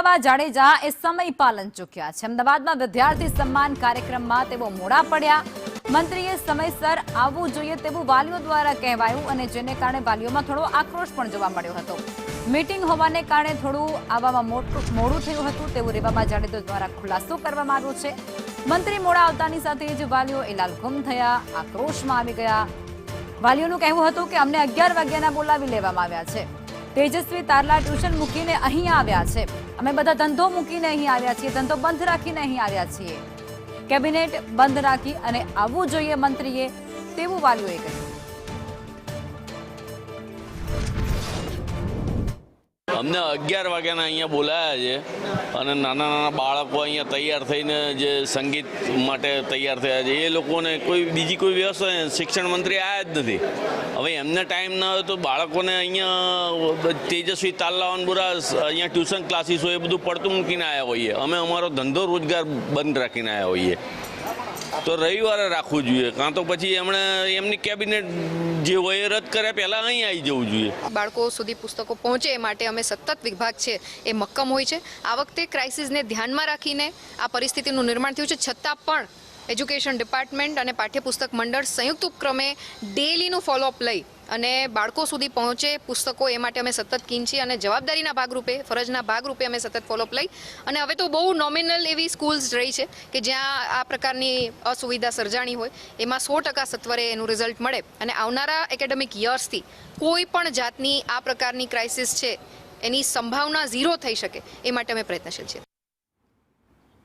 રેવાબા જાડેજા એ સમય પાલન ચૂક્યા છે। અમદાવાદમાં વિદ્યાર્થી સન્માન કાર્યક્રમમાં તેઓ મોડા પડ્યા। મંત્રીએ સમયસર આવવું જોઈએ તેવું વાલીઓ દ્વારા કહેવાયું અને જેને કારણે વાલીઓમાં થોડો આક્રોશ પણ જોવા મળ્યો હતો। મીટિંગ હોવાને કારણે થોડું આવવામાં મોડું થયું હતું તેવું રેવાબા જાડેજા દ્વારા ખુલાસો કરવામાં આવ્યો છે। મંત્રી મોડા આવતાની સાથે જ વાલીઓ એલાલઘુમ થયા, આક્રોશમાં આવી ગયા। વાલીઓનું કહેવું હતું કે અમને 11 વાગ્યાના બોલાવી લેવામાં આવ્યા છે। તેજસ્વી તારલા ટ્યુશન મૂકીને અહીં આવ્યા છે, અમે બધા ધંધો મૂકીને અહીં આવ્યા છીએ, ધંધો બંધ રાખીને અહીં આવ્યા છીએ। કેબિનેટ બંધ રાખી અને આવવું જોઈએ મંત્રીએ તેવું વાલીઓએ કહ્યું। અમને 11 વાગ્યાના અહીંયા બોલાયા છે અને નાના નાના બાળકો અહીંયા તૈયાર થઈને જે સંગીત માટે તૈયાર થયા છે એ લોકોને બીજી કોઈ વ્યવસ્થા શિક્ષણ મંત્રી આવ્યા જ નથી। હવે એમને ટાઈમ ના હોય તો બાળકોને અહીંયા તેજસ્વી તાલાવનપુરા અહીંયા ટ્યુશન ક્લાસીસ હોય એ બધું પડતું મૂકીને આવ્યા હોઈએ, અમે અમારો ધંધો રોજગાર બંધ રાખીને આવ્યા હોઈએ। તો રવિવારે રાખવું જોઈએ, કાં તો પછી એમની કેબિનેટ જે હોય એ રદ કર્યા પહેલાં અહીં આવી જવું જોઈએ। બાળકો સુધી પુસ્તકો પહોંચે એ માટે અમે સતત વિભાગ છે એ મક્કમ હોય છે। આ વખતે ક્રાઇસિસને ધ્યાનમાં રાખીને આ પરિસ્થિતિનું નિર્માણ થયું છે, છતાં પણ એજ્યુકેશન ડિપાર્ટમેન્ટ અને પાઠ્યપુસ્તક મંડળ સંયુક્ત ઉપક્રમે ડેલીનું ફોલોઅપ લઈ અને બાળકો સુધી પહોંચે પુસ્તકો એ માટે અમે સતત કીન છીએ અને જવાબદારીના ભાગરૂપે, ફરજના ભાગરૂપે અમે સતત ફોલોઅપ લઈ અને હવે તો બહુ નોમિનલ એવી સ્કૂલ્સ રહી છે કે જ્યાં આ પ્રકારની અસુવિધા સર્જાણી હોય એમાં 100% સત્વરે એનું રિઝલ્ટ મળે અને આવનારા એકેડેમિક યર્સથી કોઈ પણ જાતની આ પ્રકારની ક્રાઇસિસ છે એની સંભાવના ઝીરો થઈ શકે એ માટે અમે પ્રયત્નશીલ છીએ।